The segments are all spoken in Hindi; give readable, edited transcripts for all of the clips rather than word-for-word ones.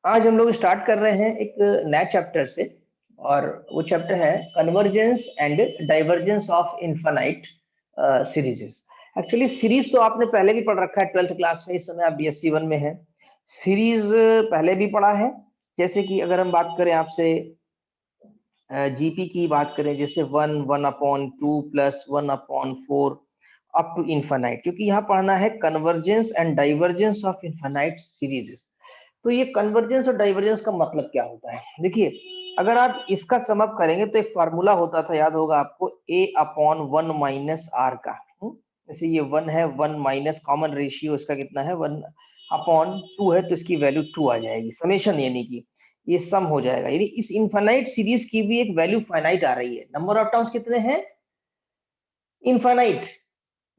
आज हम लोग स्टार्ट कर रहे हैं एक नया चैप्टर से, और वो चैप्टर है convergence and divergence of infinite सीरीजेस। Actually series तो आपने पहले भी पढ़ रखा है 12th क्लास में, इस समय आप BSc 1 में है। सीरीज पहले भी पढ़ा है, जैसे कि अगर हम बात करें आपसे जीपी की बात करें, जैसे 1/2 प्लस 1/4 अप टू इनफाइनाइट, क्योंकि यहाँ पढ़ना है convergence and divergence of infinite सीरीजेस। तो ये कन्वर्जेंस और डाइवर्जेंस का मतलब क्या होता है? देखिए, अगर आप इसका सम अप करेंगे तो एक फार्मूला होता था, याद होगा आपको, A/1 माइनस आर का। जैसे ये 1 है, 1 माइनस कॉमन रेशियो इसका कितना है, 1/2 है, तो इसकी वैल्यू 2 आ जाएगी, समेशन यानी कि ये सम हो जाएगा। यानी इस इनफाइनाइट सीरीज की भी एक वैल्यू फाइनाइट आ रही है। नंबर ऑफ टर्म्स कितने हैं? इनफाइनाइट,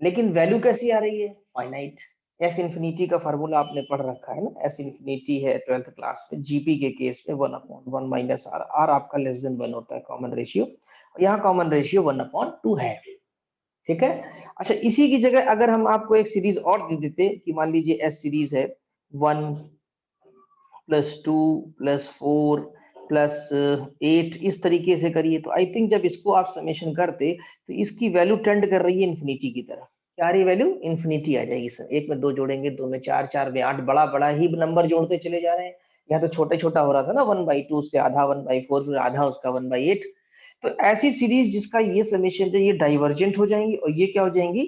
लेकिन वैल्यू कैसी आ रही है? फाइनाइट। एस इन्फिनिटी का फार्मूला आपने पढ़ रखा है ना, एस इन्फिनिटी है 12th क्लास में। जीपी के केस में 1/1 माइनस आर, आर आपका लेस देन 1 होता है कॉमन रेशियो, और यहाँ कॉमन रेशियो 1/2 है। ठीक है। अच्छा, इसी की जगह अगर हम आपको एक सीरीज और दे देते कि मान लीजिए एस सीरीज है 1 + 2 + 4 + 8, इस तरीके से करिए तो आई थिंक जब इसको आप समेशन करते तो इसकी वैल्यू टेंड कर रही है इन्फिनिटी की तरफ। क्या रही वैल्यू? इन्फिनिटी आ जाएगी सर। 1 में 2 जोड़ेंगे, 2 में 4, 4 में 8, बड़ा बड़ा ही नंबर जोड़ते चले जा रहे हैं। यहाँ तो छोटे छोटा हो रहा था ना, 1/2 से आधा 1/4, फिर आधा उसका 1/8। तो ऐसी सीरीज जिसका ये समेशन है, ये डाइवर्जेंट हो जाएंगी, और ये क्या हो जाएंगी?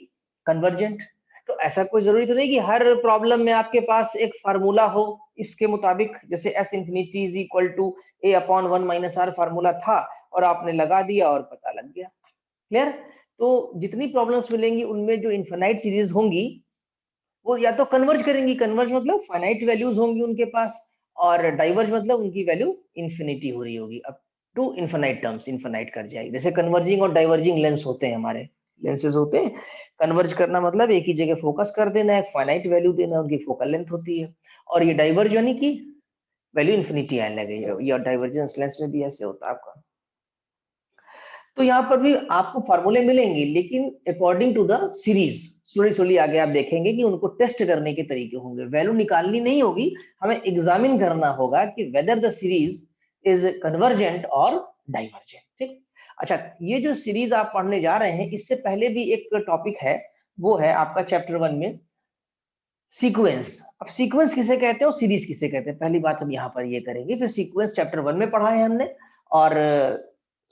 कन्वर्जेंट। तो ऐसा कोई जरूरी तो नहीं कि हर प्रॉब्लम में आपके पास एक फार्मूला हो इसके मुताबिक। जैसे S infinity is equal to A/1 minus r formula था और आपने लगा दिया और पता लग गया। क्लियर? तो जितनी प्रॉब्लम्स मिलेंगी उनमें जो इनफाइनाइट सीरीज होंगी वो या तो कन्वर्ज करेंगी, कन्वर्ज मतलब फाइनाइट वैल्यूज होंगी उनके पास, और डाइवर्ज मतलब उनकी वैल्यू इन्फिनिटी हो रही होगी, अब टू इनफाइनाइट टर्म्स, इनफाइनाइट कर जाएगी। जैसे कन्वर्जिंग और डाइवर्जिंग लेंस होते हैं, हमारे लेंसेज होते हैं। कन्वर्ज करना मतलब एक ही जगह फोकस कर देना, एक फाइनाइट वैल्यू देना, उनकी फोकल लेंथ होती है। और ये डाइवर्ज यानी कि वैल्यू इन्फिनिटी आने लगी, या डाइवर्जेंस लेंस में भी ऐसे होता है आपका। तो यहाँ पर भी आपको फार्मूले मिलेंगे, लेकिन according to the series. Slowly slowly आगे आप देखेंगे कि उनको टेस्ट करने के तरीके होंगे, वैल्यू निकालनी नहीं होगी, हमें एग्जामिन करना होगा कि whether the series is convergent और डाइवर्जेंट। ठीक। अच्छा, ये जो सीरीज आप पढ़ने जा रहे हैं, इससे पहले भी एक टॉपिक है, वो है आपका चैप्टर 1 में सीक्वेंस। अब सीक्वेंस किसे कहते हैं और सीरीज किसे कहते हैं, पहली बात हम यहाँ पर ये करेंगे। फिर सीक्वेंस चैप्टर 1 में पढ़ा है हमने, और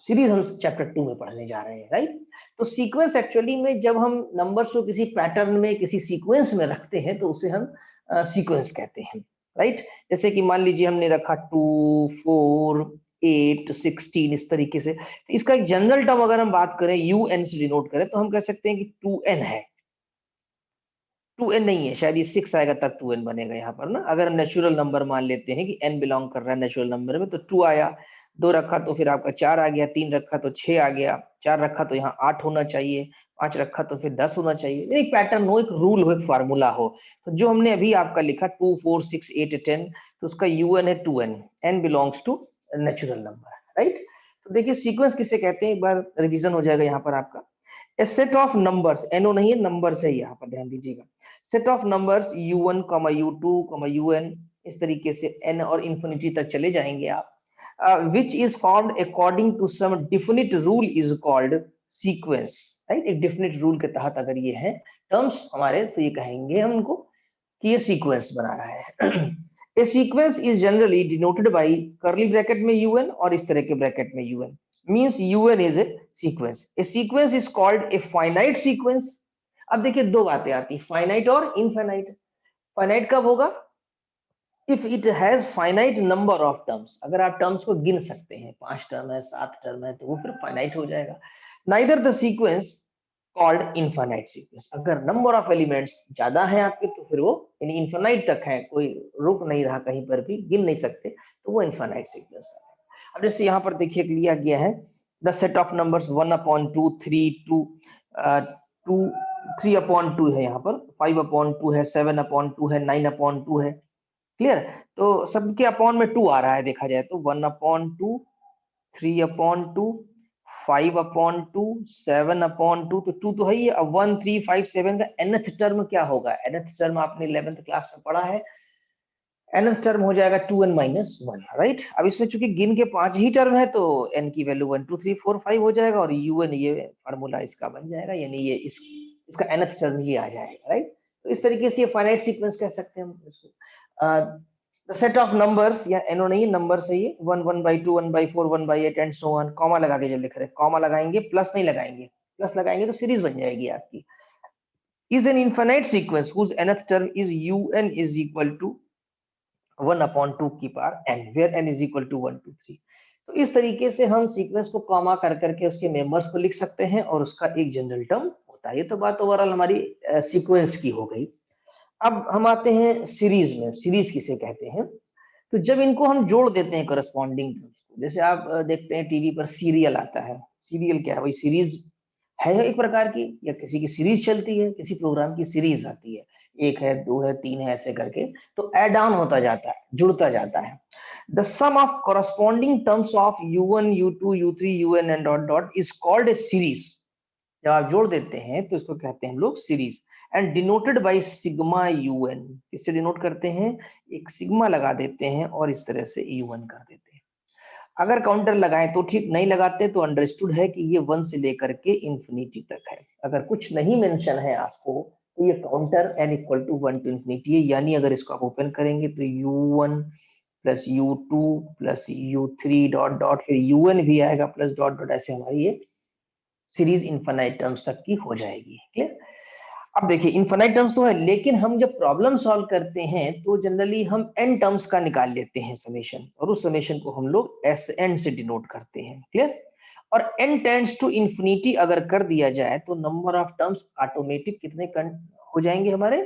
सीरीज हम चैप्टर 2 में पढ़ने जा रहे हैं, राइट। तो सीक्वेंस एक्चुअली में जब हम नंबर्स को किसी पैटर्न में, किसी सीक्वेंस में रखते हैं तो उसे हम सीक्वेंस कहते हैं, राइट। जैसे कि मान लीजिए हमने रखा 2, 4, 8, 16, इस तरीके से। तो इसका एक जनरल टर्म अगर हम बात करें, UN से डिनोट करें, तो हम कह सकते हैं कि 2n है। 2n नहीं है, शायद ये 6 आएगा तब 2n बनेगा यहाँ पर ना। अगर नेचुरल नंबर मान लेते हैं कि n बिलोंग कर रहा है नेचुरल नंबर में, तो 2 आया। 2 रखा तो फिर आपका 4 आ गया, 3 रखा तो 6 आ गया, 4 रखा तो यहाँ 8 होना चाहिए, 5 रखा तो फिर 10 होना चाहिए। एक पैटर्न हो, एक रूल हो, एक फार्मूला हो। तो जो हमने अभी आपका लिखा 2, 4, 6, 8, 10, तो उसका UN है 2n, n belongs to natural number, right. तो देखिए सीक्वेंस किसे कहते हैं, एक बार रिविजन हो जाएगा यहाँ पर आपका। ए सेट ऑफ नंबर्स, NO नहीं है, नंबर्स है, यहाँ पर ध्यान दीजिएगा। Set of numbers U1, U2, UN, इस तरीके से n और इंफिनिटी तक चले जाएंगे आप, which is formed according to some definite rule is called sequence, right. एक डेफिनेट रूल के तहत अगर ये है टर्म्स हमारे, तो ये कहेंगे हम उनको कि ये सीक्वेंस बना रहा है। A sequence is generally denoted by curly bracket में UN और इस तरह के ब्रैकेट में UN, means UN is a sequence. A sequence is called a finite sequence. अब देखिए दो बातें आती, फाइनाइट और इनफाइनाइट। फाइनाइट कब होगा? If it has finite number of terms, अगर आप टर्म्स को गिन सकते हैं, 5 टर्म है, 7 टर्म है, तो वो फिर फाइनाइट हो जाएगा। Neither the sequence called infinite sequence. अगर नंबर ऑफ एलिमेंट्स ज्यादा है आपके, तो फिर वो यानी इनफाइनाइट तक है, कोई रुक नहीं रहा, कहीं पर भी गिन नहीं सकते, तो वो इनफाइनाइट सीक्वेंस है। अब जैसे यहाँ पर देखिए लिया गया है, द सेट ऑफ नंबर्स 1/2, 3, 2, 2, 3/2 है, यहाँ पर 5/2 है, 7/2 है, 9/2 है। क्लियर? तो सबके अपॉन में 2 आ रहा है, देखा जाए तो 1/2, 3/2, 5/2, 7/2, तो 2 तो है ही। अब 1, 3, 5, 7 का nth टर्म क्या होगा? nth टर्म आपने 11th क्लास में पढ़ा है, nth टर्म हो जाएगा 2n माइनस 1, राइट। अब इसमें चूंकि गिन के 5 ही टर्म है तो n की वैल्यू 1 2 3 4 5 हो जाएगा और un ये फार्मूला इसका बन जाएगा, यानी ये इसका nth टर्म ये आ जाएगा, राइट। तो इस तरीके से ये फाइनाइट सीक्वेंस कह सकते हैं हम इसको। द सेट ऑफ नंबर्स, या एनो नहीं नंबर से, ये 1 1/2 1/4 1/8 एंड सो ऑन, कॉमा लगा के जब लिख रहे हैं, कॉमा लगाएंगे, प्लस नहीं लगाएंगे, प्लस लगाएंगे तो सीरीज बन जाएगी आपकी। is an infinite sequence whose nth term is un is equal to 1/2 की power n, where n is equal to 1 2 3। तो इस तरीके से हम सीक्वेंस को कॉमा कर करके उसके मेंबर्स को लिख सकते हैं और उसका एक जनरल टर्म होता है। ये तो बात ओवरऑल हमारी सीक्वेंस की हो गई। अब हम आते हैं सीरीज में। सीरीज किसे कहते हैं? तो जब इनको हम जोड़ देते हैं करस्पॉन्डिंग, जैसे आप देखते हैं टीवी पर सीरियल आता है, सीरियल क्या है? वही सीरीज है एक प्रकार की, या किसी की सीरीज चलती है, किसी प्रोग्राम की सीरीज आती है, 1 है 2 है 3 है ऐसे करके, तो ऐड ऑन होता जाता है, जुड़ता जाता है। The sum of corresponding terms of u1 u2 u3 un and dot dot is called a series. जब आप जोड़ देते हैं तो इसको कहते हैं हम लोग series, and denoted by sigma un। इससे डिनोट करते हैं, एक सिग्मा लगा देते हैं और इस तरह से un कर देते हैं। अगर काउंटर लगाएं तो ठीक, नहीं लगाते तो अंडरस्टूड है कि ये 1 से लेकर के इंफिनिटी तक है। अगर कुछ नहीं मेंशन है आपको तो ये counter n equal to 1 to infinity है, यानी अगर इसको आप ओपन करेंगे तो u1 plus u2 plus u3 dot dot, फिर un भी आएगा प्लस डॉट डॉट, ऐसे हमारी ये सीरीज इनफाइनाइट टर्म्स तक की हो जाएगी। क्लियर? अब देखिए इनफाइनाइट टर्म्स तो है, लेकिन हम जब प्रॉब्लम सॉल्व करते हैं तो जनरली हम n टर्म्स का निकाल लेते हैं समेशन, और उस समेशन को हम लोग Sn से डिनोट करते हैं। क्लियर? और n टेंड्स टू इंफिनिटी अगर कर दिया जाए तो नंबर ऑफ टर्म्स ऑटोमेटिक कितने हो जाएंगे? हमारे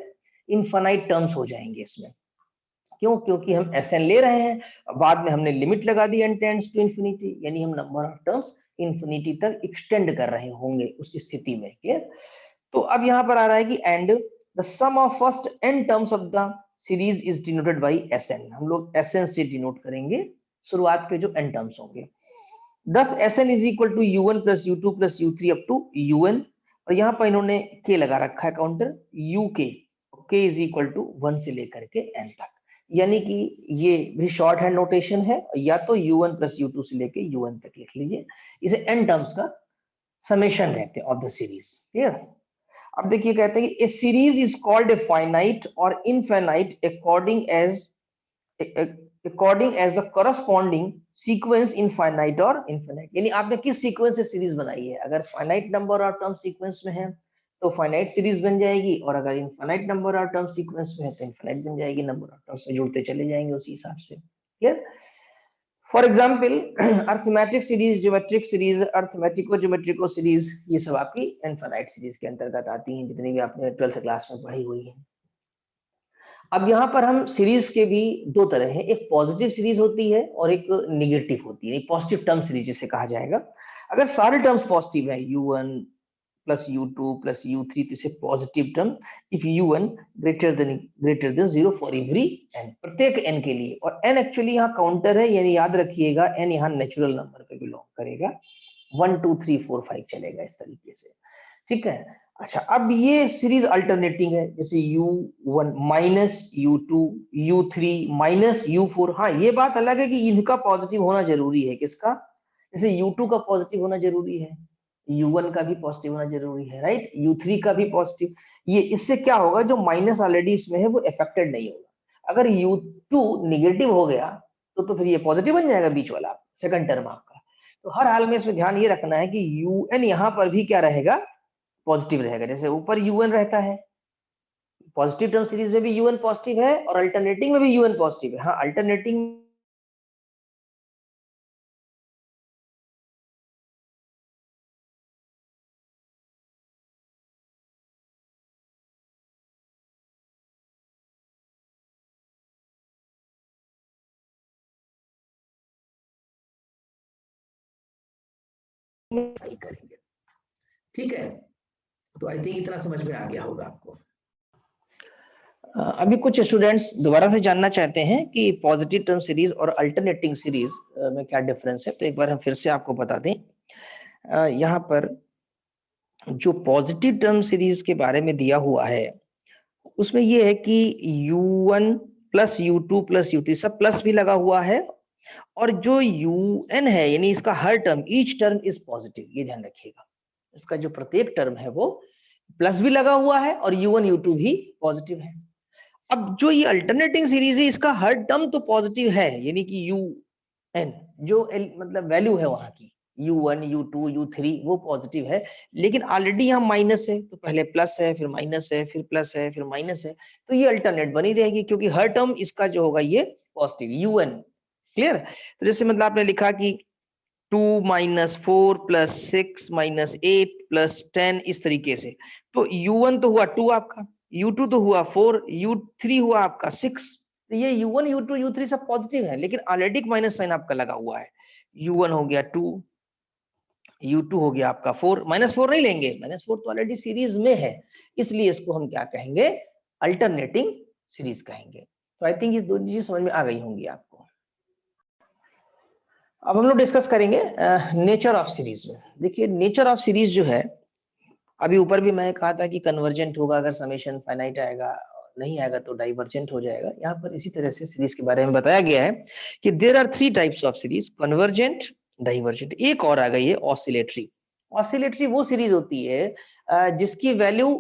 इनफाइनाइट टर्म्स हो जाएंगे इसमें। क्यों? क्योंकि हम Sn ले रहे हैं, बाद में हमने लिमिट लगा दी n टेंड्स टू इंफिनिटी, यानी हम नंबर ऑफ टर्म्स इंफिनिटी तक एक्सटेंड कर रहे होंगे उस स्थिति में। क्लियर? तो अब यहां पर आ रहा है कि and the sum of first n terms of the series is denoted by Sn। हम लोग Sn से डिनोट करेंगे शुरुआत के जो n टर्म्स होंगे। Thus Sn is equal to u1 plus u2 plus u3 up to un, और यहाँ पर इन्होंने k लगा रखा है counter, uk, k is equal to 1 से लेकर के n तक, यानी कि ये भी शॉर्ट हैंड नोटेशन है, या तो u1 प्लस u2 से लेके un तक लिख लीजिए। इसे n टर्म्स का समेशन कहते हैं ऑफ द सीरीज। क्लियर? अब देखिए कहते हैं कि a series is called a finite और infinite according as the corresponding sequence in finite और इनफाइनाइट। यानी आपने किस सीक्वेंस से सीरीज बनाई है। अगर finite number of term sequence में है तो फाइनाइट सीरीज बन जाएगी, और अगर infinite number of term sequence में है तो इनफाइनाइट बन जाएगी। नंबर ऑफ टर्म्स में जुड़ते चले जाएंगे उसी हिसाब से। Clear? For example arithmetic series, geometric series, arithmetico geometrico series, ये सब आपकी इनफाइनाइट सीरीज के अंतर्गत आती हैं, जितनी भी आपने 12th क्लास में पढ़ी हुई है। अब यहाँ पर हम सीरीज के भी दो तरह हैं, एक पॉजिटिव सीरीज होती है और एक निगेटिव होती है, पॉजिटिव टर्म सीरीज जिसे कहा जाएगा। अगर सारे टर्म्स पॉजिटिव है, u1 plus u2 plus u3, तो इसे positive term if u1 greater than 0 for every n, प्रत्येक n के लिए। और n एक्चुअली यहाँ काउंटर है, यानी याद रखिएगा n यहाँ नेचुरल नंबर पे बिलोंग करेगा, 1 2 3 4 5 चलेगा इस तरीके से। ठीक है? अच्छा, अब ये सीरीज अल्टरनेटिंग है, जैसे u1 minus u2 u3 minus u4। हाँ, ये बात अलग है कि इनका पॉजिटिव होना जरूरी है। किसका? जैसे u2 का पॉजिटिव होना जरूरी है, u1 का भी पॉजिटिव होना जरूरी है, राइट, u3 का भी पॉजिटिव। ये इससे क्या होगा, जो माइनस ऑलरेडी इसमें है वो इफेक्टेड नहीं होगा। अगर u2 निगेटिव हो गया तो फिर ये पॉजिटिव बन जाएगा बीच वाला, सेकंड टर्म आपका। तो हर हाल में इसमें ध्यान ये रखना है कि un यहाँ पर भी क्या रहेगा, पॉजिटिव रहेगा। जैसे ऊपर un रहता है, पॉजिटिव टर्म सीरीज में भी un पॉजिटिव है और अल्टरनेटिंग में भी un पॉजिटिव है। हाँ, अल्टरनेटिंग करेंगे। ठीक है? तो आई थिंक इतना समझ में आ गया होगा आपको। अभी कुछ स्टूडेंट्स दोबारा से जानना चाहते हैं कि पॉजिटिव टर्म सीरीज और अल्टरनेटिंग सीरीज में क्या डिफरेंस है, तो एक बार हम फिर से आपको बता दें। यहाँ पर जो पॉजिटिव टर्म सीरीज के बारे में दिया हुआ है उसमें ये है कि u1 plus U2 plus U3, सब प्लस भी लगा हुआ है, और जो UN है यानी इसका हर term, each term is positive, ये ध्यान रखिएगा। इसका जो प्रत्येक टर्म है वो प्लस भी लगा हुआ है और U1 U2 भी पॉजिटिव है। अब जो ये अल्टरनेटिंग सीरीज है इसका हर टर्म तो पॉजिटिव है, यानी कि UN जो मतलब वैल्यू है वहां की U1 U2 U3 वो पॉजिटिव है, लेकिन ऑलरेडी यहाँ माइनस है, तो पहले प्लस है फिर माइनस है फिर प्लस है फिर माइनस है, तो ये अल्टरनेट बनी रहेगी क्योंकि हर टर्म इसका जो होगा ये पॉजिटिव UN। क्लियर? तो जैसे मतलब आपने लिखा कि 2 माइनस 4 प्लस 6 माइनस 8 प्लस 10, इस तरीके से। तो U1 तो हुआ 2 आपका, U2 तो हुआ 4, U3 हुआ आपका 6। तो ये U1 U2 U3 सब पॉजिटिव है, लेकिन ऑलरेडी माइनस साइन आपका लगा हुआ है। U1 हो गया 2, U2 हो गया आपका 4, -4 नहीं लेंगे, -4 तो ऑलरेडी सीरीज में है, इसलिए इसको हम क्या कहेंगे, अल्टरनेटिंग सीरीज कहेंगे। तो आई थिंक इस दो चीजें समझ में आ गई होंगी आपको। अब हम लोग डिस्कस करेंगे नेचर ऑफ सीरीज में। देखिए नेचर ऑफ सीरीज जो है, अभी ऊपर भी मैं कहा था कि कन्वर्जेंट होगा अगर समेशन फाइनाइट आएगा, नहीं आएगा तो डाइवर्जेंट हो जाएगा। यहाँ पर इसी तरह से सीरीज के बारे में बताया गया है कि there are 3 types of series, convergent, divergent, एक और आ गई है ऑसिलेटरी। ऑसिलेटरी वो सीरीज होती है जिसकी वैल्यू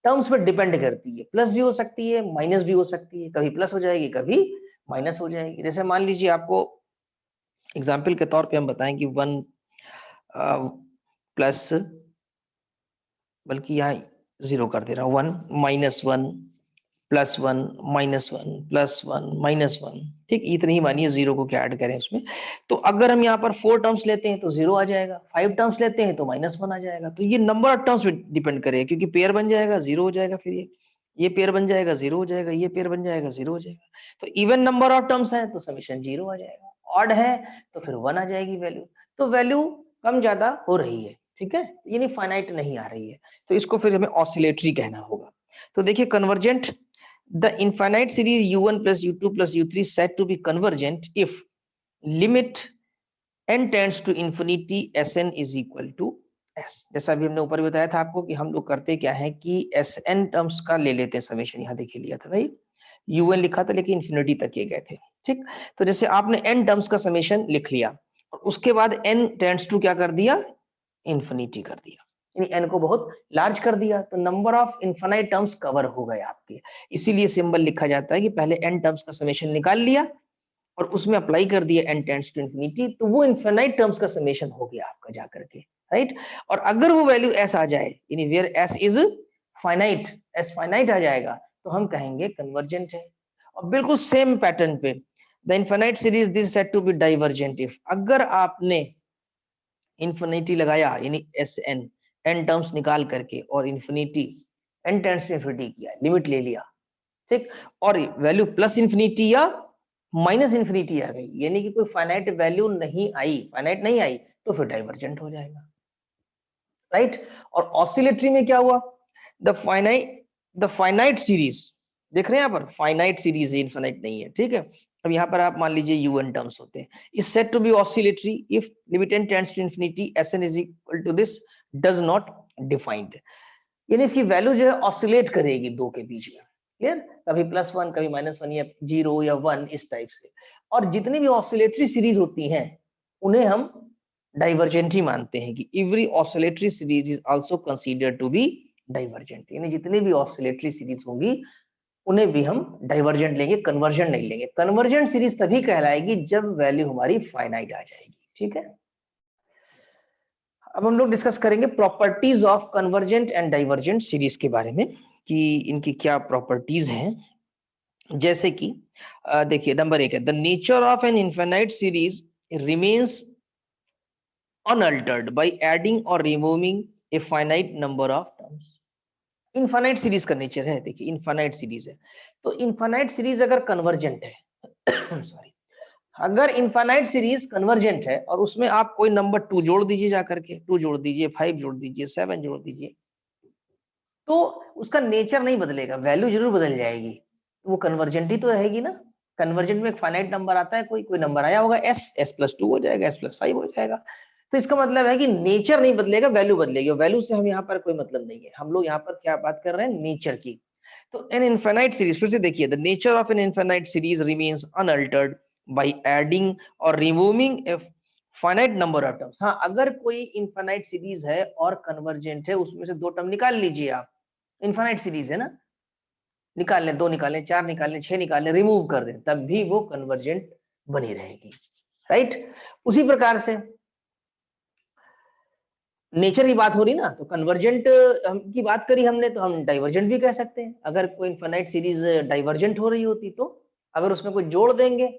टर्म्स पर डिपेंड करती है, प्लस भी हो सकती है माइनस भी हो सकती है, कभी प्लस हो जाएगी कभी माइनस हो जाएगी। जैसे मान लीजिए आपको एग्जाम्पल के तौर पे हम बताएं कि 1 प्लस, बल्कि यहाँ 0 कर दे रहा हूँ, 1 -1 +1 -1 +1 -1, ठीक, इतनी ही मानिए, 0 को क्या ऐड करें उसमें। तो अगर हम यहाँ पर 4 टर्म्स लेते हैं तो 0 आ जाएगा, 5 टर्म्स लेते हैं तो -1 आ जाएगा। तो ये नंबर ऑफ टर्म्स पे डिपेंड करेगा, क्योंकि पेयर बन जाएगा 0 हो जाएगा, फिर ये पेयर बन जाएगा 0 हो जाएगा, ये पेयर बन जाएगा 0 हो जाएगा। तो इवन नंबर ऑफ टर्म्स है तो समेशन 0 आ जाएगा, ऑड है तो फिर 1 आ जाएगी वैल्यू। तो वैल्यू कम ज्यादा हो रही है, ठीक है, यानी फाइनाइट नहीं आ रही है, तो इसको फिर हमें ऑसिलेटरी कहना होगा। तो देखिए convergent, the infinite series U1 plus U2 plus U3 said to be convergent if limit n tends to infinity Sn is equal to S। जैसा अभी हमने ऊपर बताया था आपको कि हम लोग करते क्या है कि Sn टर्म्स का ले लेते हैं समेशन, यहाँ देखिए लिया था भाई, UN लिखा था लेकिन इंफिनिटी तक ये गए थे, ठीक। तो जैसे आपने n टर्म्स का समेशन लिख लिया और उसके बाद n टेंड्स टू क्या कर दिया, इंफिनिटी कर दिया, यानी n को बहुत लार्ज कर दिया, तो number of infinite terms cover हो गए आपके। इसीलिए सिंबल लिखा जाता है कि पहले n टर्म्स का समेशन निकाल लिया और उसमें अप्लाई कर दिया n टेंड्स टू इंफिनिटी, तो वो इनफाइनाइट टर्म्स का समेशन हो गया आपका जाकर के, राइट। और अगर वो वैल्यू s आ जाए, यानी where s is finite, s finite आ जाएगा, तो हम कहेंगे कन्वर्जेंट है। और बिल्कुल सेम पैटर्न पे the infinite series this said to be divergent if, अगर आपने इंफिनिटी लगाया यानी Sn n टर्म्स निकाल करके और infinity n tends to infinity किया, लिमिट ले लिया, ठीक, और वैल्यू प्लस इंफिनिटी या माइनस इंफिनिटी आ गई, यानी कि कोई फाइनाइट वैल्यू नहीं आई, फाइनाइट नहीं आई, तो फिर डाइवर्जेंट हो जाएगा, राइट। और ऑसिलेटरी में क्या हुआ, द फाइनाइट सीरीज, देख रहे हैं यहाँ पर फाइनाइट सीरीज है, इनफाइनाइट नहीं है, ठीक है। अब यहाँ पर आप मान लीजिए UN टर्म्स होते हैं, is said to be oscillatory if limit n tends to infinity Sn is equal to this does not defined, यानी इसकी वैल्यू जो है ऑसिलेट करेगी दो के बीच में, क्लियर, कभी +1 कभी -1 या 0 या 1 इस टाइप से। और जितनी भी ऑसिलेटरी सीरीज होती हैं उन्हें हम डाइवर्जेंट ही मानते हैं कि every oscillatory series is also considered to be divergent, यानी जितनी भी ऑसिलेटरी सीरीज होंगी उन्हें भी हम डाइवर्जेंट लेंगे, कन्वर्जेंट नहीं लेंगे। कन्वर्जेंट सीरीज तभी कहलाएगी जब वैल्यू हमारी फाइनाइट आ जाएगी, ठीक है। अब हम लोग डिस्कस करेंगे properties of convergent and divergent series के बारे में कि इनकी क्या प्रॉपर्टीज हैं। जैसे कि देखिए नंबर 1 है the nature of an infinite series remains unaltered by adding और removing a finite number of terms. Infinite series का नेचर है, देखिए इनफाइनाइट सीरीज है, तो इनफाइनाइट सीरीज अगर कन्वर्जेंट है सॉरी, अगर इनफाइनाइट सीरीज कन्वर्जेंट है और उसमें आप कोई नंबर 2 जोड़ दीजिए, जाकर के 2 जोड़ दीजिए, 5 जोड़ दीजिए, 7 जोड़ दीजिए, तो उसका नेचर नहीं बदलेगा, वैल्यू जरूर बदल जाएगी, वो कन्वर्जेंट ही तो रहेगी ना। कन्वर्जेंट में एक फाइनाइट नंबर आता है, कोई नंबर आया होगा s+2 हो जाएगा, s+5 हो जाएगा, तो इसका मतलब है कि नेचर नहीं बदलेगा, वैल्यू बदलेगी। वैल्यू से हम यहाँ पर कोई मतलब नहीं है, हम लोग यहाँ पर क्या बात कर रहे हैं, नेचर की। तो एन इनफाइनाइट सीरीज, फिर से देखिए, the nature of an infinite series remains unaltered by adding और removing a finite number of terms. हाँ, अगर कोई इनफाइनाइट सीरीज है और कन्वर्जेंट है, उसमें से 2 टर्म निकाल लीजिए आप, इनफाइनाइट सीरीज है ना, निकाल लें, 2 निकाल लें, 4 निकाल लें, 6 निकाल लें, रिमूव कर दें, तब भी वो कन्वर्जेंट बनी रहेगी, राइट। उसी प्रकार से नेचर की बात हो रही ना, तो कन्वर्जेंट की बात करी हमने, तो हम डाइवर्जेंट भी कह सकते हैं। अगर कोई इनफाइनाइट सीरीज डाइवर्जेंट हो रही होती, तो अगर उसमें कोई जोड़ देंगे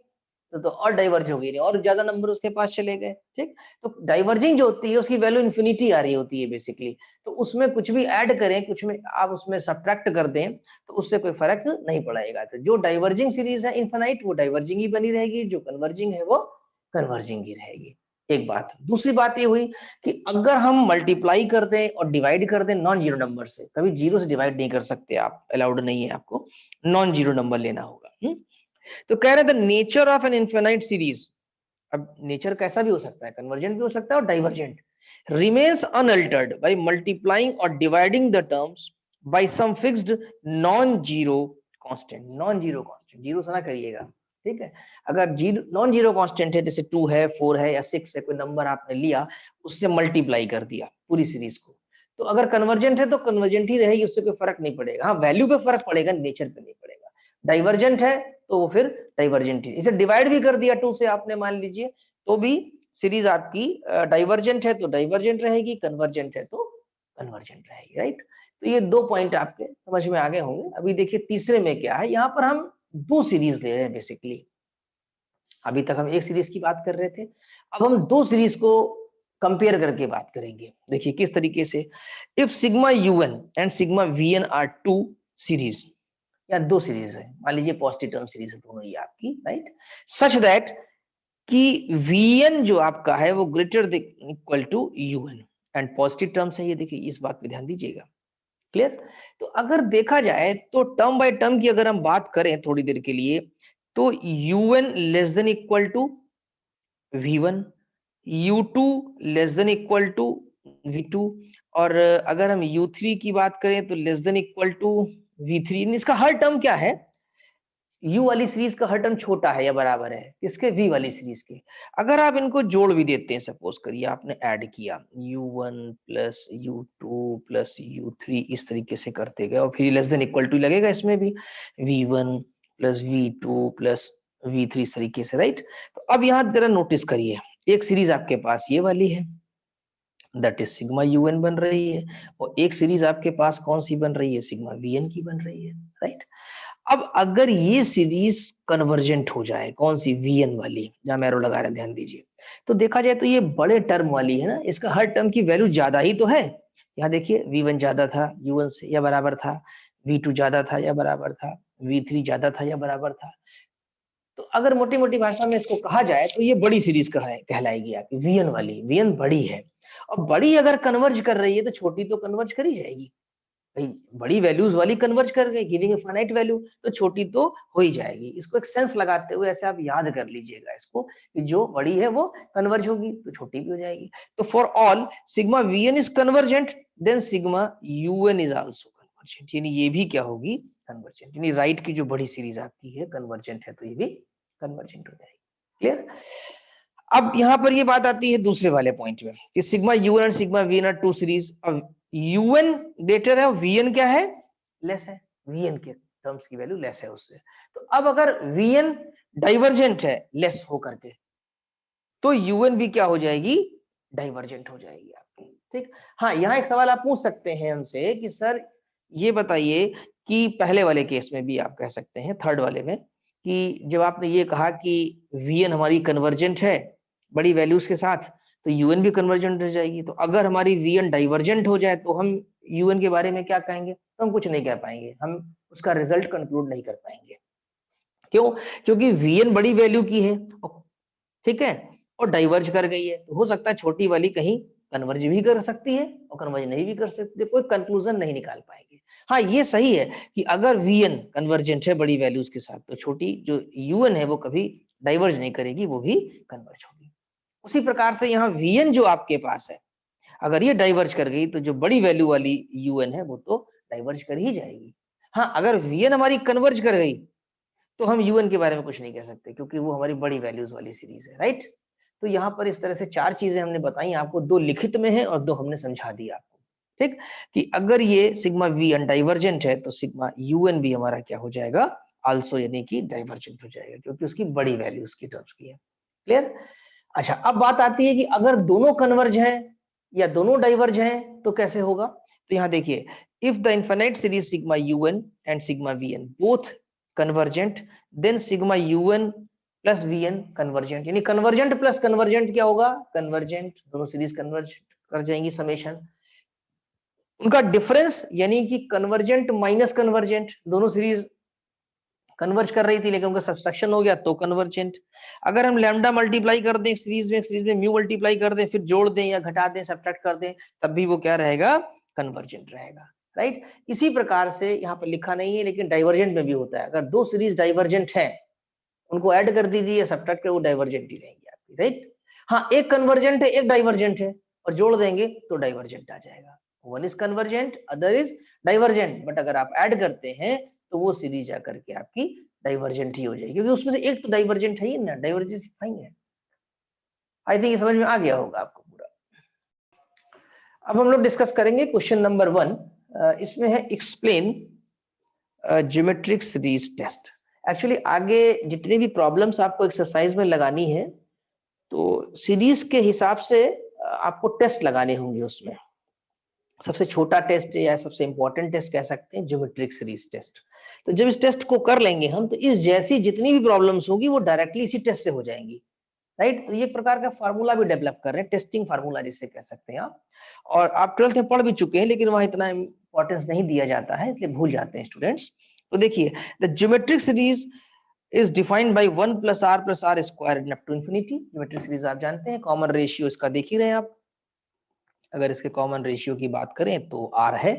तो और डाइवर्ज हो गई, और ज्यादा नंबर उसके पास चले गए, ठीक। तो डाइवर्जिंग जो होती है उसकी वैल्यू इन्फिनिटी आ रही होती है बेसिकली, तो उसमें कुछ भी ऐड करें, कुछ में आप उसमें सब्ट्रैक्ट कर दें, तो उससे कोई फर्क नहीं पड़ेगा। तो जो डाइवर्जिंग सीरीज है इनफाइनाइट, वो डाइवर्जिंग ही बनी रहेगी, जो कन्वर्जिंग है वो कन्वर्जिंग ही रहेगी। एक बात। दूसरी बात ये हुई कि अगर हम मल्टीप्लाई कर दें और डिवाइड कर दें नॉन जीरो नंबर से, कभी जीरो से डिवाइड नहीं कर सकते आप, अलाउड नहीं है, आपको नॉन जीरो नंबर लेना होगा। तो कह रहे थे nature of an infinite series, अब नेचर कैसा भी हो सकता है, कन्वर्जेंट भी हो सकता है और divergent, remains unaltered by multiplying और dividing the terms by some fixed non zero constant. Non zero constant, zero से ना करिएगा, ठीक है। अगर जीरो नॉन जीरो कांस्टेंट है, जैसे 2 है, 4 है या 6 है, कोई नंबर आपने लिया, उससे मल्टीप्लाई कर दिया पूरी सीरीज को, तो अगर कन्वर्जेंट है तो कन्वर्जेंट ही रहेगी, उससे कोई फर्क नहीं पड़ेगा। हाँ, वैल्यू पे फर्क पड़ेगा, नेचर पे नहीं पड़ेगा। डाइवर्जेंट है तो वो फिर डाइवर्जेंट ही, इसे डिवाइड भी कर दिया 2 से आपने, मान लीजिए, तो भी सीरीज आपकी डाइवर्जेंट है तो डाइवर्जेंट रहेगी, कन्वर्जेंट है तो कन्वर्जेंट रहेगी, राइट। तो ये 2 पॉइंट आपके समझ में आ गए होंगे। अभी देखिए तीसरे में क्या है, यहाँ पर हम 2 सीरीज ले रहे हैं बेसिकली। अभी तक हम एक सीरीज की बात कर रहे थे, अब हम 2 सीरीज को कंपेयर करके बात करेंगे। देखिए किस तरीके से, if sigma UN and sigma VN are 2 series, या 2 सीरीज है, मान लीजिए पॉजिटिव टर्म सीरीज है दोनों ही आपकी, राइट, सच दैट कि Vn जो आपका है वो greater equal to Un and positive terms है ये, देखिए इस बात पे ध्यान दीजिएगा, क्लियर। तो अगर देखा जाए तो टर्म बाय टर्म की अगर हम बात करें थोड़ी देर के लिए, तो Un less than equal to V1, U2 less than equal to V2, और अगर हम U3 की बात करें तो less than equal to V3। इसका हर टर्म क्या है, U वाली सीरीज का हर टर्म छोटा है या बराबर है किसके, V वाली सीरीज के। अगर आप इनको जोड़ भी देते हैं, सपोज करिए आपने ऐड किया U1 plus U2 plus U3, इस तरीके से करते गए, और फिर लेस देन इक्वल टू लगेगा इसमें भी, V1 plus V2 plus V3, इस तरीके से, राइट। तो अब यहाँ जरा नोटिस करिए, एक सीरीज आपके पास ये वाली है, दैट इज सिग्मा UN बन रही है, और एक सीरीज आपके पास कौन सी बन रही है, सिग्मा VN की बन रही है, राइट। अब अगर ये सीरीज कन्वर्जेंट हो जाए, कौन सी, Vn वाली, जहां मैं एरो लगा रहे हैं ध्यान दीजिए, तो देखा जाए तो ये बड़े टर्म वाली है ना, इसका हर टर्म की वैल्यू ज्यादा ही तो है। यहाँ देखिए V1 ज्यादा था U1 से या बराबर था, V2 ज्यादा था या बराबर था, V3 ज्यादा था या बराबर था। तो अगर मोटी मोटी भाषा में इसको कहा जाए तो ये बड़ी सीरीज कहलाएगी आपकी, Vn वाली, Vn बड़ी है, और बड़ी अगर कन्वर्ज कर रही है तो छोटी तो कन्वर्ज कर ही जाएगी भाई, बड़ी वैल्यूज वाली कन्वर्ज कर गई, गिविंग ए फाइनाइट वैल्यू, तो छोटी तो हो ही जाएगी। इसको एक सेंस लगाते हुए ऐसे आप याद कर लीजिएगा इसको, कि जो बड़ी है वो कन्वर्ज होगी तो छोटी भी हो जाएगी। तो for all sigma Vn is convergent, then sigma UN is also convergent, यानी ये भी क्या होगी, कन्वर्जेंट, यानी राइट की जो बड़ी सीरीज आती है कन्वर्जेंट है तो ये भी कन्वर्जेंट हो जाएगी, क्लियर। अब यहाँ पर ये बात आती है दूसरे वाले पॉइंट में कि सिग्मा UN और सिग्मा VN आर 2 सीरीज, अब UN ग्रेटर है और VN क्या है, लेस है, VN के टर्म्स की वैल्यू लेस है उससे। तो अब अगर VN डाइवर्जेंट है लेस होकर के, तो UN भी क्या हो जाएगी, डाइवर्जेंट हो जाएगी आपकी, ठीक। हाँ, यहाँ एक सवाल आप पूछ सकते हैं हमसे कि सर ये बताइए कि पहले वाले केस में भी आप कह सकते हैं, थर्ड वाले में, कि जब आपने ये कहा कि Vn हमारी कन्वर्जेंट है बड़ी वैल्यूज के साथ, तो UN भी कन्वर्जेंट हो जाएगी। तो अगर हमारी Vn डाइवर्जेंट हो जाए तो हम UN के बारे में क्या कहेंगे, तो हम कुछ नहीं कह पाएंगे, हम उसका रिजल्ट कंक्लूड नहीं कर पाएंगे। क्यों, क्योंकि Vn बड़ी वैल्यू की है, ठीक है, और डाइवर्ज कर गई है, तो हो सकता है छोटी वाली कहीं कन्वर्ज भी कर सकती है और कन्वर्ज नहीं भी कर सकती, कोई कंक्लूजन नहीं निकाल पाएंगे। हाँ, ये सही है कि अगर Vn कन्वर्जेंट है बड़ी वैल्यूज के साथ, तो छोटी जो UN है वो कभी डाइवर्ज नहीं करेगी, वो भी कन्वर्ज होगी। उसी प्रकार से यहाँ Vn जो आपके पास है, अगर ये डाइवर्ज कर गई तो जो बड़ी वैल्यू वाली UN है वो तो डाइवर्ज कर ही जाएगी। हाँ, अगर Vn हमारी कन्वर्ज कर गई तो हम Un के बारे में कुछ नहीं कह सकते, क्योंकि वो हमारी बड़ी वैल्यूज वाली सीरीज है, राइट। तो यहाँ पर इस तरह से 4 चीजें हमने बताई आपको, 2 लिखित में है और 2 हमने समझा दी आपको, ठीक, कि अगर ये सिग्मा Vn डाइवर्जेंट है तो सिग्मा Un भी हमारा क्या हो जाएगा, आल्सो, यानी कि डाइवर्जेंट हो जाएगा, क्योंकि उसकी बड़ी वैल्यू उसकी टर्म्स की है। क्लियर? अच्छा, अब बात आती है कि अगर दोनों कन्वर्ज हैं या दोनों डाइवर्ज हैं तो कैसे होगा। तो यहाँ देखिए, if the infinite series sigma Un and sigma Vn both convergent, then sigma Un plus Vn convergent, यानी कन्वर्जेंट प्लस कन्वर्जेंट क्या होगा, कन्वर्जेंट, दोनों सीरीज कन्वर्ज कर जाएंगी, समेशन। उनका डिफरेंस यानी कि कन्वर्जेंट माइनस कन्वर्जेंट, दोनों सीरीज कन्वर्ज कर रही थी लेकिन उनका सब्सट्रैक्शन हो गया तो कन्वर्जेंट। अगर हम लैम्डा मल्टीप्लाई कर दें सीरीज में म्यू मल्टीप्लाई कर दें, फिर जोड़ दें या घटा दें, सब्ट्रैक्ट कर दें, तब भी वो क्या रहेगा, कन्वर्जेंट रहेगा, राइट। इसी प्रकार से यहाँ पर लिखा नहीं है लेकिन डाइवर्जेंट में भी होता है, अगर दो सीरीज डाइवर्जेंट है उनको ऐड कर दीजिए, सब्ट्रैक्ट कर, वो डाइवर्जेंट ही रहेंगे आपकी, राइट। हाँ, एक कन्वर्जेंट है एक डाइवर्जेंट है और जोड़ देंगे तो डाइवर्जेंट आ जाएगा, one is convergent other is divergent, but अगर आप ऐड करते हैं तो वो सीरीज आकर के आपकी डाइवर्जेंट ही हो जाएगी, क्योंकि उसमें से एक तो डाइवर्जेंट है ही ना, डाइवर्जेंस सिखाएंगे। आई थिंक समझ में आ गया होगा आपको पूरा। अब हम लोग डिस्कस करेंगे क्वेश्चन नंबर 1, इसमें है explain geometric series test. Actually आगे जितनी भी प्रॉब्लम्स आपको एक्सरसाइज में लगानी है तो सीरीज के हिसाब से आपको टेस्ट लगाने होंगे। उसमें सबसे छोटा टेस्ट या सबसे इंपॉर्टेंट टेस्ट कह सकते हैं ज्योमेट्रिक सीरीज टेस्ट। तो जब इस टेस्ट को कर लेंगे हम तो इस जैसी जितनी भी प्रॉब्लम्स होगी वो डायरेक्टली इसी टेस्ट से हो जाएंगी, राइट। तो ये एक प्रकार का फार्मूला भी डेवलप कर रहे हैं, टेस्टिंग फार्मूला जिसे कह सकते हैं आप। और आप 12th में पढ़ भी चुके हैं लेकिन वहां इतना इंपॉर्टेंस नहीं दिया जाता है, इसलिए भूल जाते हैं स्टूडेंट्स। तो देखिए, the geometric series is defined by 1 plus r square up to infinity। Geometric series आप जानते हैं, कॉमन रेशियो इसका देख ही रहे हैं आप। अगर इसके कॉमन रेशियो की बात करें तो r है।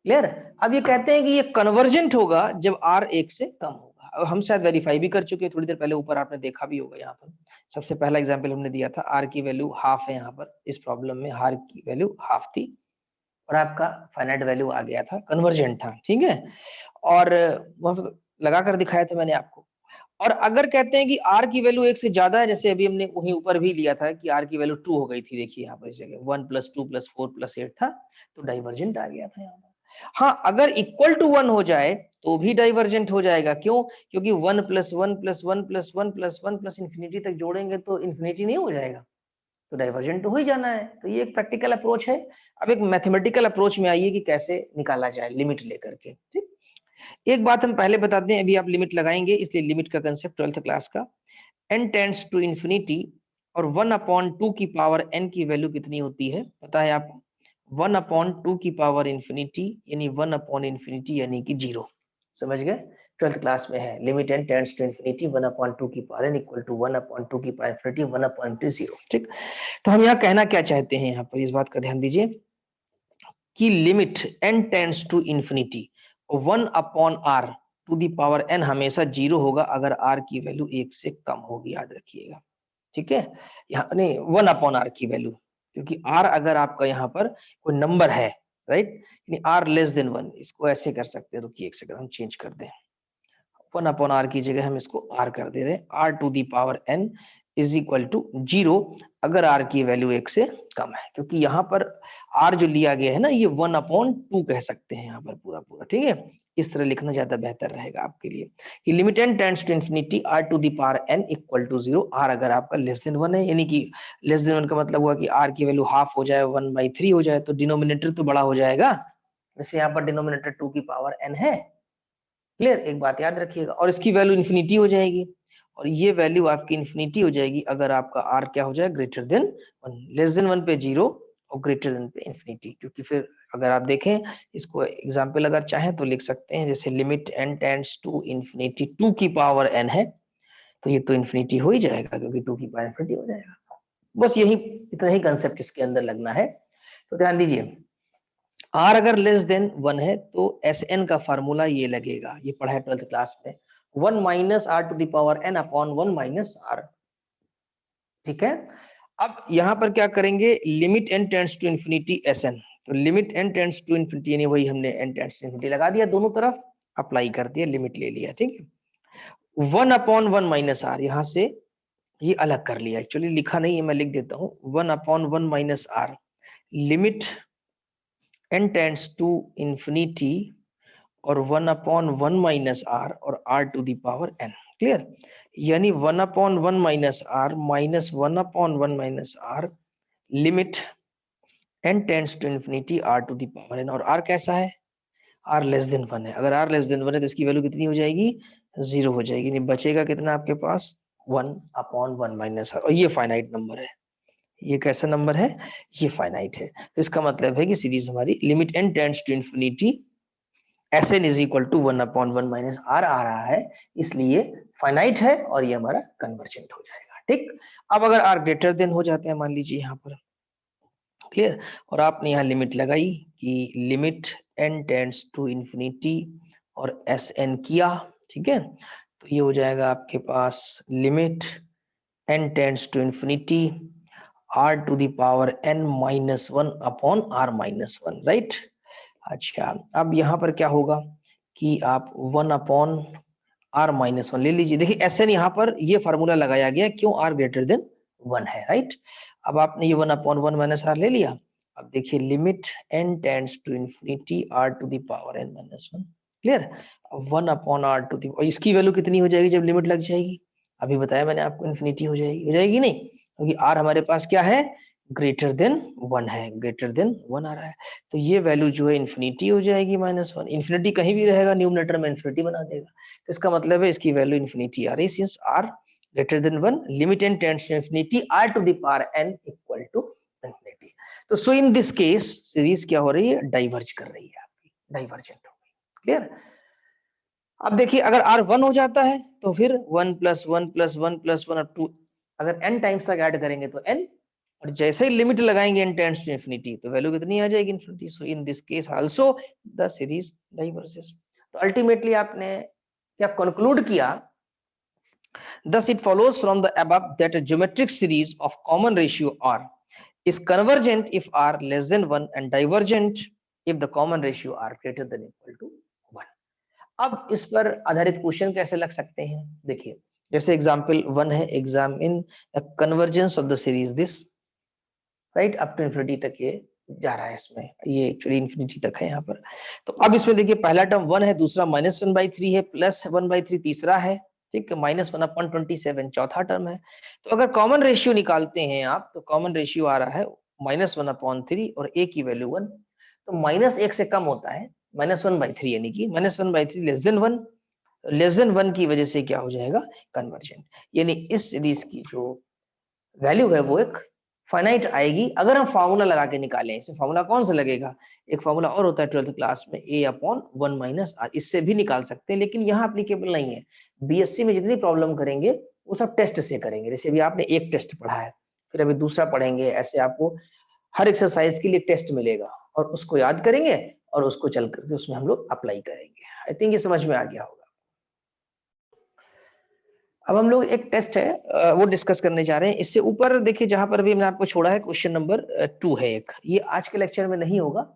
क्लियर? अब ये कहते हैं कि ये कन्वर्जेंट होगा जब r 1 से कम होगा। अब हम शायद वेरीफाई भी कर चुके हैं थोड़ी देर पहले, ऊपर आपने देखा भी होगा। यहाँ पर सबसे पहला एग्जांपल हमने दिया था, r की वैल्यू हाफ है। यहाँ पर इस प्रॉब्लम में r की वैल्यू हाफ थी और आपका फाइनाइट वैल्यू आ गया था, कन्वर्जेंट था, ठीक है। और वहां पर लगा कर दिखाया था मैंने आपको। और अगर कहते हैं कि r की वैल्यू 1 से ज्यादा है, जैसे अभी हमने वहीं ऊपर भी लिया था कि r की वैल्यू 2 हो गई थी, देखिए यहाँ पर इस जगह 1 + 2 + 4 + 8 था, तो डाइवर्जेंट आ गया था यहाँ पर। हाँ, अगर इक्वल टू 1 हो जाए तो भी डाइवर्जेंट हो जाएगा। क्यों? क्योंकि 1 + 1 + 1 + 1 + 1 + इंफिनिटी तक जोड़ेंगे तो इंफिनिटी नहीं हो जाएगा, तो डाइवर्जेंट तो हो ही जाना है। तो ये एक प्रैक्टिकल अप्रोच है। अब एक मैथमेटिकल अप्रोच में आइए कि कैसे निकाला जाए लिमिट लेकर के। ठीक, एक बात हम पहले बता दें, अभी आप लिमिट लगाएंगे इसलिए लिमिट का कंसेप्ट 12th क्लास का, n टेंड्स टू इंफिनिटी और 1/2 की पावर n की वैल्यू कितनी होती है पता है आपको? 1/2 की पावर इंफिनिटी यानी 1/∞ यानी कि 0। समझ गए? 12th क्लास में है, limit n tends to infinity 1/2 की पावर n इक्वल टू 1/2 की पावर इंफिनिटी 1/0। ठीक, तो हम यहाँ कहना क्या चाहते हैं, यहाँ पर इस बात का ध्यान दीजिए कि limit n tends to infinity 1/r to the power n हमेशा 0 होगा अगर r की वैल्यू 1 से कम होगी, याद रखिएगा। ठीक है, यहाँ नहीं 1/r की वैल्यू, क्योंकि r अगर आपका यहाँ पर कोई नंबर है, राइट, यानी r लेस देन 1, इसको ऐसे कर सकते हैं, रुकिए एक सेकंड हम चेंज कर दें, 1/r की जगह हम इसको r कर दे रहे हैं, r to the power n is equal to 0 अगर r की वैल्यू 1 से कम है। क्योंकि यहाँ पर r जो लिया गया है ना, ये 1/2 कह सकते हैं यहाँ पर पूरा पूरा। ठीक है, इस तरह लिखना ज्यादा बेहतर रहेगा आपके लिए कि limit n tends to infinity r to the power n equal to 0। r अगर आपका लेस देन 1 है, यानी कि लेस देन 1 का मतलब हुआ कि r की वैल्यू हाफ हो जाए, 1/3 हो जाए, तो डिनोमिनेटर तो बड़ा हो जाएगा। जैसे यहाँ पर डिनोमिनेटर 2 की पावर n है। क्लियर? एक बात याद रखिएगा, और इसकी वैल्यू इंफिनिटी हो जाएगी और ये वैल्यू आपकी इंफिनिटी हो जाएगी अगर आपका r क्या हो जाए, ग्रेटर देन 1। लेस देन 1 पे 0 और ग्रेटर देन पे इंफिनिटी। क्योंकि फिर अगर आप देखें इसको एग्जांपल अगर चाहें तो लिख सकते हैं, जैसे limit n tends to infinity 2 की पावर n है, तो ये तो इंफिनिटी हो ही जाएगा क्योंकि 2 की पावर इंफिनिटी हो जाएगा। बस यही इतना ही कंसेप्ट इसके अंदर लगना है। तो ध्यान दीजिए, r अगर लेस देन 1 है तो Sn का फार्मूला ये लगेगा, ये पढ़ा है 12th क्लास में, 1 minus r to the power n upon 1 minus r। ठीक है, अब यहाँ पर क्या करेंगे, limit n tends to infinity Sn, तो limit n tends to infinity यानी वही हमने n टेंड्स टू इन्फिनिटी लगा दिया, दोनों तरफ अप्लाई कर दिया, लिमिट ले लिया, ठीक है। 1/1 माइनस आर, यहाँ से ये अलग कर लिया, एक्चुअली लिखा नहीं है, मैं लिख देता हूँ 1/1 minus r limit n tends to infinity और 1/1 माइनस आर और r to the power n, clear. यानी 1/1 minus r minus 1/1 minus r limit n tends to infinity r to the power n, और r कैसा है, r लेस देन 1 है। अगर r लेस देन 1 है तो इसकी वैल्यू कितनी हो जाएगी, 0 हो जाएगी, नहीं बचेगा कितना आपके पास 1/1 माइनस आर, और ये फाइनाइट नंबर है, ये कैसा नंबर है, ये फाइनाइट है। तो इसका मतलब है कि सीरीज हमारी limit n tends to infinity Sn is equal to 1/1 minus r आ रहा है, इसलिए फाइनाइट है और ये हमारा कन्वर्जेंट हो जाएगा, ठीक। अब अगर r ग्रेटर देन हो जाता है, मान लीजिए यहाँ पर, क्लियर, और आपने यहाँ लिमिट लगाई कि limit n tends to infinity और Sn किया, ठीक है, तो ये हो जाएगा आपके पास limit n tends to infinity r to the power n minus 1 upon r minus 1, right. अच्छा, अब यहाँ पर क्या होगा कि आप 1/r माइनस 1 ले लीजिए। देखिए Sn यहाँ पर ये फार्मूला लगाया गया क्यों, r ग्रेटर देन 1 है, राइट। अब आपने ये 1/1 माइनस r ले लिया। अब देखिए limit n tends to infinity r to the power n minus 1, clear. 1/r to the, और इसकी वैल्यू कितनी हो जाएगी जब लिमिट लग जाएगी, अभी बताया मैंने आपको, इन्फिनिटी हो जाएगी नहीं, क्योंकि r हमारे पास क्या है, ग्रेटर देन 1 है, ग्रेटर देन 1 आ रहा है, तो ये वैल्यू जो है इन्फिनिटी हो जाएगी -1। इन्फिनिटी कहीं भी रहेगा न्यूमरेटर में इन्फिनिटी बना देगा, तो इसका मतलब है इसकी वैल्यू इन्फिनिटी आ रही है, since r greater than 1 limit n tends to infinity r to the power n equal to infinity. तो so in this case series क्या हो रही है, डाइवर्ज कर रही है आपकी, डाइवर्जेंट हो गई, क्लियर। अब देखिए अगर r 1 हो जाता है तो फिर 1 + 1 + 1 + 1 अप टू, अगर n टाइम्स तक ऐड करेंगे तो n, और जैसे ही लिमिट लगाएंगे n टेंड्स टू इन्फिनिटी तो वैल्यू कितनी आ जाएगी, infinity. So in this case also the series diverges. तो अल्टीमेटली आपने क्या कंक्लूड किया, thus it follows from the above that a geometric series of common ratio r is convergent if r less than 1 and divergent if the common ratio r greater than equal to 1। अब इस पर आधारित क्वेश्चन कैसे लग सकते हैं, देखिए जैसे एग्जांपल 1 है, examine the convergence of the series this, right, up to infinity तक ये जा रहा है, इसमें ये एक्चुअली इन्फिनिटी तक है यहाँ पर। तो अब इसमें देखिए पहला टर्म 1 है, दूसरा -1/3 है, प्लस 1/3 तीसरा है, ठीक है, -1/27 चौथा टर्म है। तो अगर कॉमन रेशियो निकालते हैं आप, तो कॉमन रेशियो आ रहा है -1/3 और a की वैल्यू 1, तो -1 से कम होता है -1/3, यानी कि -1/3 लेस देन 1, लेस देन 1 की वजह से क्या हो जाएगा, कन्वर्जेंट। यानी इस सीरीज की जो वैल्यू है वो एक फाइनाइट आएगी अगर हम फार्मूला लगा के निकालें। इसे फार्मूला कौन सा लगेगा, एक फार्मूला और होता है 12th क्लास में, a/1 - r, इससे भी निकाल सकते हैं, लेकिन यहाँ एप्लीकेबल नहीं है। बीएससी में जितनी प्रॉब्लम करेंगे वो सब टेस्ट से करेंगे, जैसे अभी आपने एक टेस्ट पढ़ा है, फिर अभी दूसरा पढ़ेंगे, ऐसे आपको हर एक्सरसाइज के लिए टेस्ट मिलेगा और उसको याद करेंगे और उसको चल करके उसमें हम लोग अप्लाई करेंगे। आई थिंक ये समझ में आ गया होगा। अब हम लोग एक टेस्ट है वो डिस्कस करने जा रहे हैं। इससे ऊपर देखिए जहां पर भी मैंने आपको छोड़ा है, क्वेश्चन नंबर 2 है एक, ये आज के लेक्चर में नहीं होगा,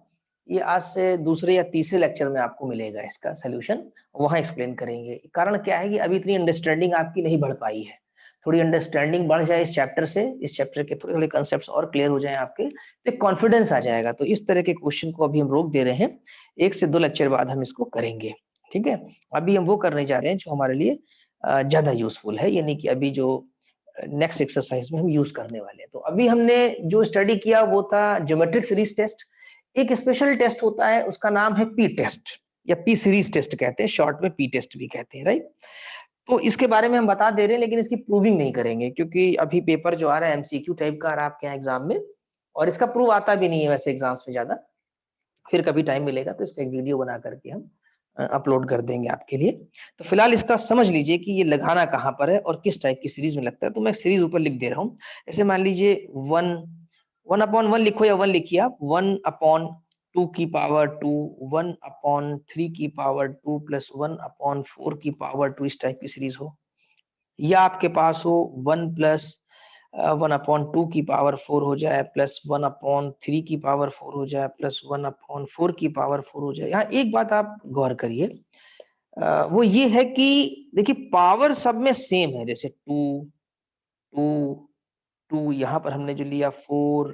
ये आज से दूसरे या तीसरे लेक्चर में आपको मिलेगा इसका सोल्यूशन, वहां एक्सप्लेन करेंगे। कारण क्या है कि अभी इतनी अंडरस्टैंडिंग आपकी नहीं बढ़ पाई है, थोड़ी अंडरस्टैंडिंग बढ़ जाए इस चैप्टर से, इस चैप्टर के थोड़े थोड़े कंसेप्ट और क्लियर हो जाए आपके, तो एक कॉन्फिडेंस आ जाएगा। तो इस तरह के क्वेश्चन को अभी हम रोक दे रहे हैं, 1 से 2 लेक्चर बाद हम इसको करेंगे, ठीक है। अभी हम वो करने जा रहे हैं जो हमारे लिए ज्यादा यूजफुल है, यानी कि अभी जो नेक्स्ट एक्सरसाइज में हम यूज करने वाले हैं। तो अभी हमने जो स्टडी किया वो था ज्योमेट्रिक सीरीज टेस्ट। एक स्पेशल टेस्ट होता है, उसका नाम है पी टेस्ट या पी सीरीज टेस्ट कहते हैं, शॉर्ट में पी टेस्ट भी कहते हैं, राइट। तो इसके बारे में हम बता दे रहे हैं, लेकिन इसकी प्रूविंग नहीं करेंगे, क्योंकि अभी पेपर जो आ रहा है एमसीक्यू टाइप का आ रहा है आपके यहाँ एग्जाम में, और इसका प्रूव आता भी नहीं है वैसे एग्जाम्स में ज्यादा। फिर कभी टाइम मिलेगा तो इसका एक वीडियो बना करके हम अपलोड कर देंगे आपके लिए। तो फिलहाल इसका समझ लीजिए कि ये लगाना कहाँ पर है और किस टाइप की सीरीज में लगता है। तो मैं सीरीज ऊपर लिख दे रहा हूँ, ऐसे मान लीजिए 1/1 लिखो या 1 लिखिए आप, 1/2 की पावर 2, 1/3 की पावर 2 प्लस 1/4 की पावर 2, इस टाइप की सीरीज हो, या आपके पास हो 1 + 1/2 की पावर 4 हो जाए प्लस 1/3 की पावर 4 हो जाए प्लस 1/4 की पावर 4 हो जाए। यहाँ एक बात आप गौर करिए, वो ये है कि देखिए पावर सब में सेम है, जैसे 2 2 2 यहाँ पर हमने जो लिया 4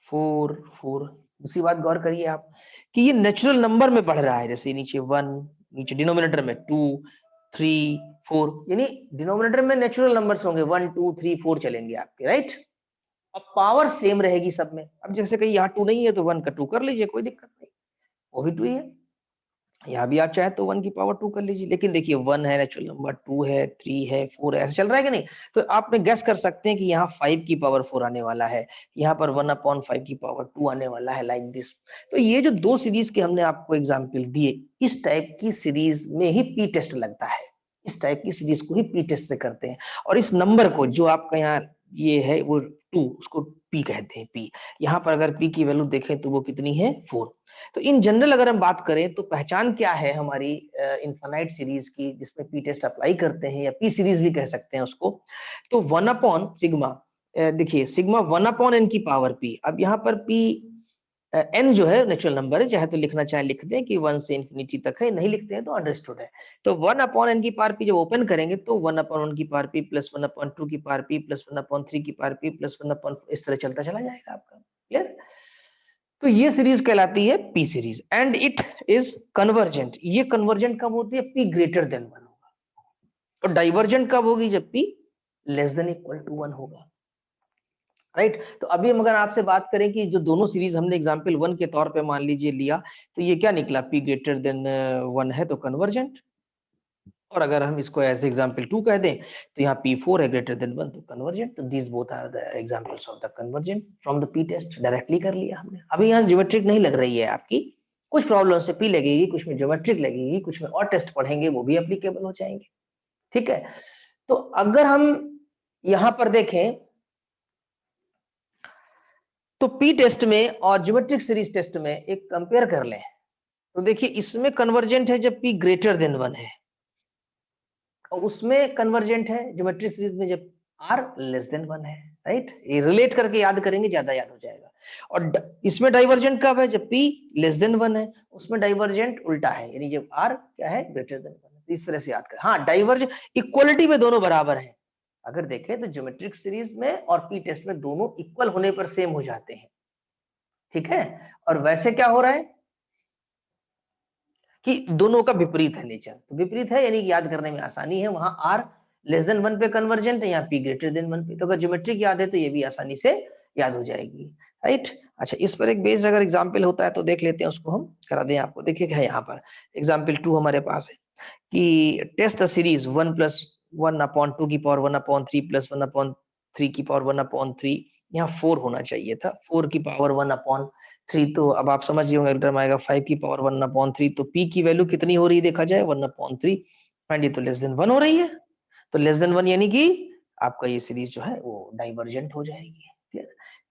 4 4। दूसरी बात गौर करिए आप कि ये नेचुरल नंबर में बढ़ रहा है, जैसे नीचे 1, नीचे डिनोमिनेटर में 2 3 4, यानी डिनोमिनेटर में नेचुरल नंबर्स होंगे 1 2 3 4 चलेंगे आपके, राइट। अब पावर सेम रहेगी सब में। अब जैसे कहीं यहाँ 2 नहीं है तो 1 का 2 कर लीजिए, कोई दिक्कत नहीं, वो भी 2 ही है। यहाँ भी आप चाहे तो 1 की पावर 2 कर लीजिए, लेकिन देखिए 1 है नेचुरल नंबर, 2 है, 3 है, 4 है, ऐसे चल रहा है कि नहीं। तो आपने गेस कर सकते हैं कि यहाँ 5 की पावर 4 आने वाला है, यहाँ पर 1/5 की पावर 2 आने वाला है, लाइक दिस। तो ये जो दो सीरीज के हमने आपको एग्जाम्पल दिए, इस टाइप की सीरीज में ही पी टेस्ट लगता है, इस टाइप की सीरीज को ही पी टेस्ट से करते हैं। और इस नंबर को जो आपका यहाँ ये है वो 2, उसको पी कहते हैं, पी। यहाँ पर अगर पी की वैल्यू देखें तो वो कितनी है, 4। तो इन जनरल अगर हम बात करें तो पहचान क्या है हमारी इनफाइनाइट सीरीज की, जिसमें पी टेस्ट अप्लाई करते हैं, या पी सीरीज भी कह सकते हैं उसको। तो 1/सिग्मा, देखिए सिग्मा 1/n की पावर पी। अब यहाँ पर पी एन जो है नेचुरल नंबर है, चाहे तो लिखना चाहे लिख दें कि 1 से इंफिनिटी तक है, नहीं लिखते हैं तो अंडरस्टूड है। तो 1/n की पावर पी जब ओपन करेंगे तो 1/1 की पावर पी प्लस 1/2 की पावर पी प्लस 1/3 की पावर पी प्लस 1/, इस तरह चलता चला जाएगा आपका, क्लियर। तो ये सीरीज कहलाती है P series and it is convergent. ये कन्वर्जेंट कब होती है, पी ग्रेटर देन 1 होगा। और डाइवर्जेंट कब होगी, जब P less than equal to 1 होगा, राइट। तो अभी हम अगर आपसे बात करें कि जो दोनों सीरीज हमने एग्जांपल 1 के तौर पे मान लीजिए लिया, तो ये क्या निकला, पी ग्रेटर देन 1 है तो कन्वर्जेंट। और अगर हम इसको ऐसे एग्जांपल 2 कह दें तो यहाँ P4 है ग्रेटर देन 1 तो कन्वर्जेंट। तो these both are the examples of the convergent from the P test. Directly कर लिया हमने। अभी यहाँ ज्योमेट्रिक नहीं लग रही है आपकी, कुछ प्रॉब्लम से पी लगेगी, कुछ में ज्योमेट्रिक लगेगी, कुछ में और टेस्ट पढ़ेंगे वो भी एप्लीकेबल हो जाएंगे, ठीक है। तो अगर हम यहाँ पर देखें तो पी टेस्ट में और ज्योमेट्रिक सीरीज टेस्ट में एक कंपेयर कर लें, तो देखिए इसमें कन्वर्जेंट है जब पी ग्रेटर देन 1 है, और उसमें कन्वर्जेंट है ज्योमेट्रिक सीरीज में जब आर लेस देन 1 है, राइट। ये रिलेट करके याद करेंगे, ज्यादा याद हो जाएगा। और इसमें डाइवर्जेंट कब है, जब पी लेस देन 1 है, उसमें डाइवर्जेंट उल्टा है, यानी जब आर क्या है, ग्रेटर देन 1 है। इस तरह से याद करें। हाँ, डाइवर्ज इक्वलिटी में दोनों बराबर है। अगर देखें तो ज्योमेट्रिक सीरीज में और पी टेस्ट में दोनों इक्वल होने पर सेम हो जाते हैं, ठीक है। और वैसे क्या हो रहा है कि दोनों का विपरीत है नेचर। तो विपरीत है यानी याद करने में आसानी है, वहां आर लेस देन 1 पे कन्वर्जेंट है, यहाँ पी ग्रेटर देन 1 पे। तो अगर ज्योमेट्रिक याद है तो ये भी आसानी से याद हो जाएगी, राइट। अच्छा, इस पर एक बेस्ड अगर एग्जांपल होता है तो देख लेते हैं, उसको हम करा दें आपको। देखिए क्या है यहाँ पर एग्जाम्पल 2 हमारे पास है कि टेस्ट द सीरीज 1 प्लस 1/2 की पावर 1/3 प्लस 1/3 की पावर 1/3। यहाँ 4 होना चाहिए था, 4 की पावर 1/3। तो अब आप समझ होंगे टर्म आएगा 5 की पावर 1/3। तो पी की वैल्यू कितनी हो रही है देखा जाए 1/3, एंड ये तो लेस देन 1 हो रही है। तो लेस देन 1 यानी कि आपका ये सीरीज जो है वो डाइवर्जेंट हो जाएगी, क्लियर।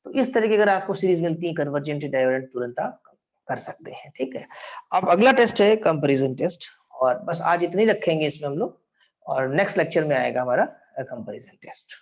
तो इस तरह की अगर आपको सीरीज मिलती है कन्वर्जेंट डाइवर्जेंट, तुरंत आप कर सकते हैं, ठीक है। अब अगला टेस्ट है कंपैरिजन टेस्ट, और बस आज इतनी रखेंगे इसमें हम लोग, और नेक्स्ट लेक्चर में आएगा हमारा कंपैरिजन टेस्ट।